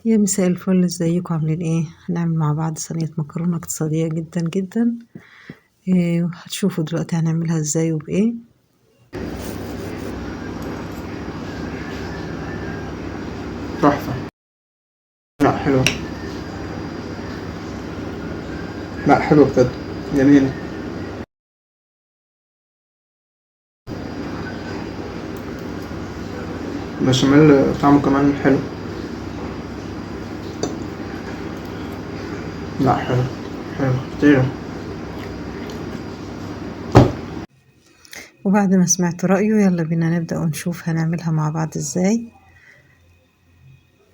يا مساء الفل، ازيكم عاملين ايه؟ هنعمل مع بعض صينية مكرونة اقتصادية جدا جدا. هتشوفوا دلوقتي هنعملها ازاي وبايه. تحفة. لا حلوة. لا حلوة بجد. جميلة. بشاميل طعمه كمان حلو. لا حلو. حلو خطيرة. وبعد ما سمعت رأيه يلا بينا نبدأ ونشوف هنعملها مع بعض ازاي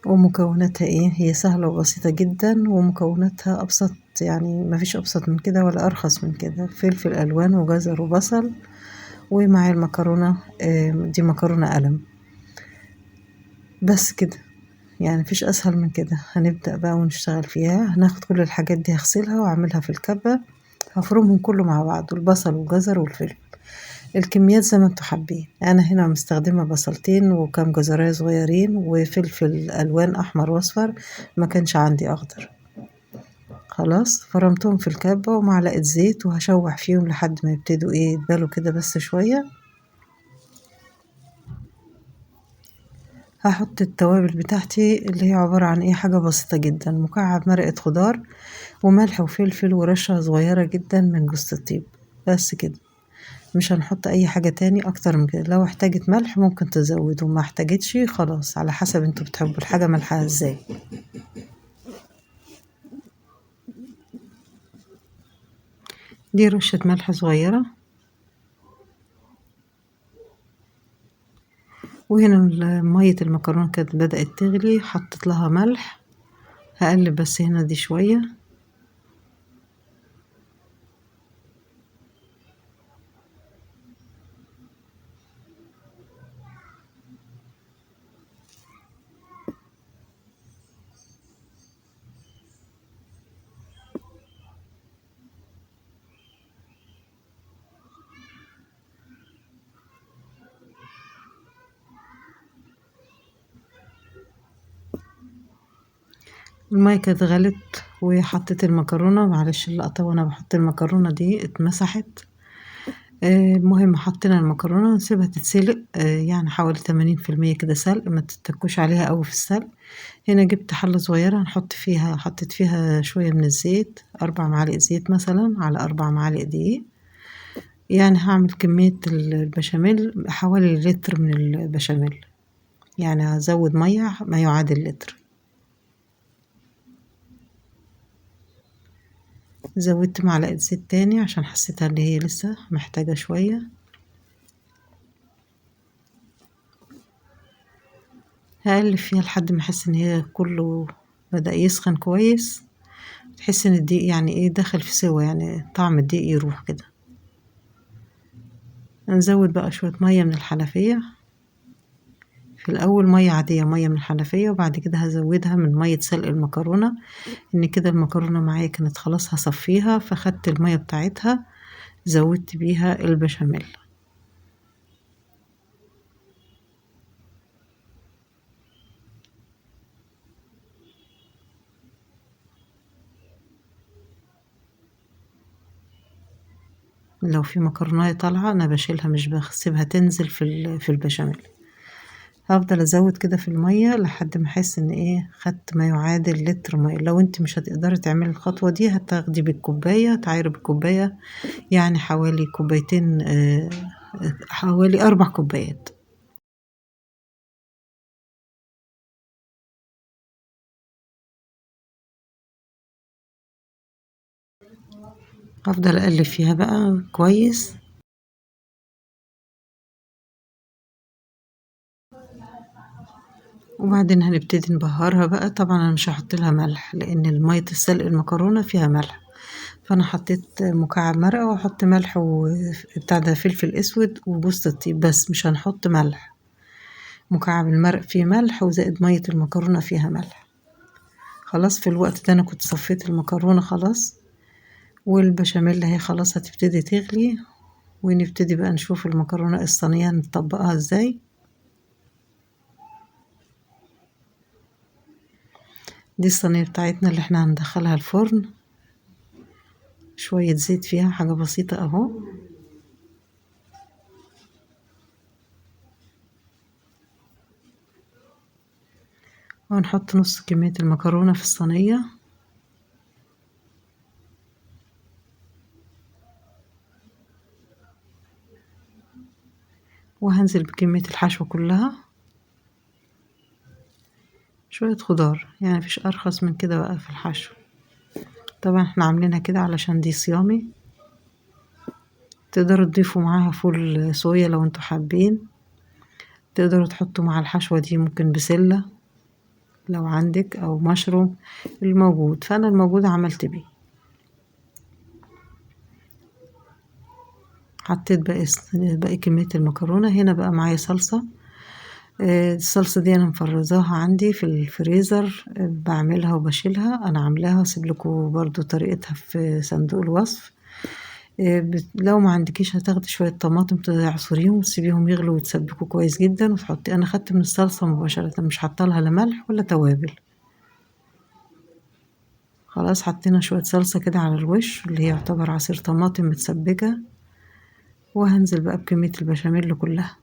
ومكوناتها ايه. هي سهلة وبسيطة جدا ومكوناتها أبسط، يعني مفيش أبسط من كده ولا أرخص من كده. فلفل ألوان وجزر وبصل ومع المكرونة. دي مكرونة قلم بس كده، يعني مفيش اسهل من كده. هنبدأ بقى ونشتغل فيها. هناخد كل الحاجات دي هغسلها واعملها في الكبة، هفرمهم كله مع بعض، والبصل والجزر والفلفل. الكميات زي ما انتوا حابين. انا هنا مستخدمة بصلتين وكام جزرايه صغيرين وفلفل الوان احمر واصفر، ما كانش عندي اخضر. خلاص فرمتهم في الكبة ومعلقة زيت، وهشوح فيهم لحد ما يبتدوا ايه يتبالوا كده بس شوية. هحط التوابل بتاعتي اللي هي عبارة عن ايه، حاجة بسيطة جدا: مكعب مرقة خضار وملح وفلفل ورشة صغيرة جدا من جوز الطيب، بس كده. مش هنحط اي حاجة تاني اكتر من كده. لو احتاجت ملح ممكن تزودوا، ما احتاجتش خلاص، على حسب انتوا بتحبوا الحاجة ملحها ازاي. دي رشة ملح صغيرة. وهنا مية المكرونة كانت بدأت تغلي، حطيت لها ملح. هقلب بس هنا دي شوية. المية كانت غلت وحطيت المكرونة. معلش اللقطة وانا بحط المكرونة دي اتمسحت. المهم حطينا المكرونة ونسيبها تتسلق، يعني حوالي 80% كده سلق، ما تتكوش عليها قوي في السلق. هنا جبت حلة صغيرة نحط فيها، حطيت فيها شوية من الزيت، 4 معالق زيت مثلا على 4 معالق دقيق. يعني هعمل كمية البشاميل حوالي لتر من البشاميل، يعني هزود مية ما يعادل لتر. زودت معلقة زيت تاني عشان حسيتها اللي هي لسه محتاجة شوية. هقلب فيها لحد ما احس ان هي كله بدأ يسخن كويس. تحس ان الدقيق يعني ايه دخل في سوا، يعني طعم الدقيق يروح كده. نزود بقى شوية مية من الحنفية. في الأول مية عادية، مية من الحنفية، وبعد كده هزودها من مية سلق المكرونة. إن كده المكرونة معايا كانت خلاص هصفيها، فخدت المية بتاعتها زودت بيها البشاميل. لو في مكرونة طالعة أنا بشيلها، مش بسيبها تنزل في البشاميل. هفضل ازود كده في المية لحد ما احس ان ايه خدت ما يعادل لتر مية. لو انت مش هتقدري تعملي الخطوة دي هتاخدي بالكوباية، تعايري بالكوباية، يعني حوالي كوبايتين، حوالي 4 كوبايات. هفضل اقلب فيها بقى كويس. وبعدين هنبتدي نبهرها بقى. طبعا انا مش هحط لها ملح لان المية السلق المكرونة فيها ملح، فانا حطيت مكعب مرقة واحط ملح وبتاع ده فلفل اسود وجوز الطيب، بس مش هنحط ملح. مكعب المرق فيه ملح وزائد مية المكرونة فيها ملح. خلاص في الوقت ده انا كنت صفيت المكرونة خلاص، والبشاميل اهي خلاص هتبتدي تغلي. ونبتدي بقى نشوف المكرونة الصينية نطبقها ازاي. دي الصينية بتاعتنا اللي احنا هندخلها الفرن، شوية زيت فيها، حاجة بسيطة اهو. وهنحط نص كمية المكرونة في الصينية، وهنزل بكمية الحشوة كلها، شوية خضار، يعني مفيش ارخص من كده بقى في الحشو. طبعا احنا عاملينها كده علشان دي صيامي. تقدروا تضيفوا معاها فول صويا لو انتوا حابين، تقدروا تحطوا مع الحشوة دي ممكن بسلة لو عندك، او مشروم الموجود، فانا الموجود عملت بيه. حطيت باقي كمية المكرونة. هنا بقى معايا صلصة. الصلصة دي انا مفرزاها عندي في الفريزر، بعملها وبشيلها، انا عاملاها، اسيب لكم برضو طريقتها في صندوق الوصف. لو ما عندكيش هتاخدي شوية طماطم تعصريهم وتسيبيهم يغلوا ويتسبكوا كويس جدا، وتحطي، انا خدت من الصلصة مباشرة، مش حاطه لها لا ملح ولا توابل. خلاص حطينا شوية صلصة كده على الوش، اللي هي يعتبر عصير طماطم متسبكة، وهنزل بقى بكمية البشاميل كلها.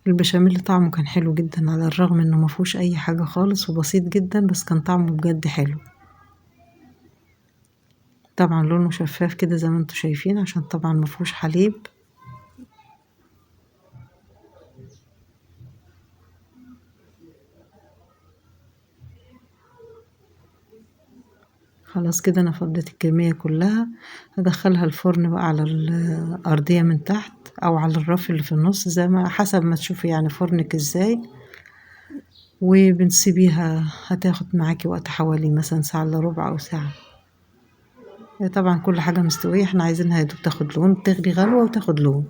البشاميل طعمه كان حلو جدا، على الرغم انه مفهوش اي حاجة خالص وبسيط جدا، بس كان طعمه بجد حلو. طبعا لونه شفاف كده زي ما انتوا شايفين، عشان طبعا مفهوش حليب. خلاص كده انا فضيت الكمية كلها، هدخلها الفرن بقى على الأرضية من تحت او على الرف اللي في النص، زي ما حسب ما تشوفي يعني فرنك ازاي. وبنسيبيها هتاخد معاكي وقت حوالي مثلا ساعة الا ربع او ساعة. هي طبعا كل حاجة مستوية، احنا عايزينها يدوب تاخد لون، تغلي غلوة وتاخد لون.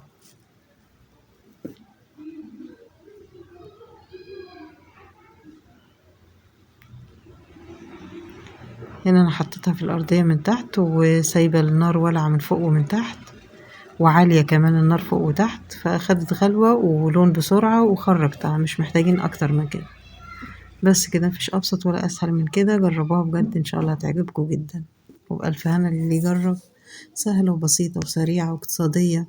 هنا انا حطيتها في الأرضية من تحت، وسايبة النار والعة من فوق ومن تحت، وعالية كمان النار فوق وتحت، فاخدت غلوة ولون بسرعة وخرجتها، مش محتاجين اكتر من كده. بس كده، مفيش ابسط ولا اسهل من كده. جربوها بجد، ان شاء الله هتعجبكم جدا، وبألف هنا اللي يجرب. سهلة وبسيطة وسريعة واقتصادية.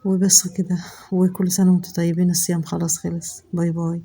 وبس كده، وكل سنة وانتم طيبين، الصيام خلاص خلص. باي باي.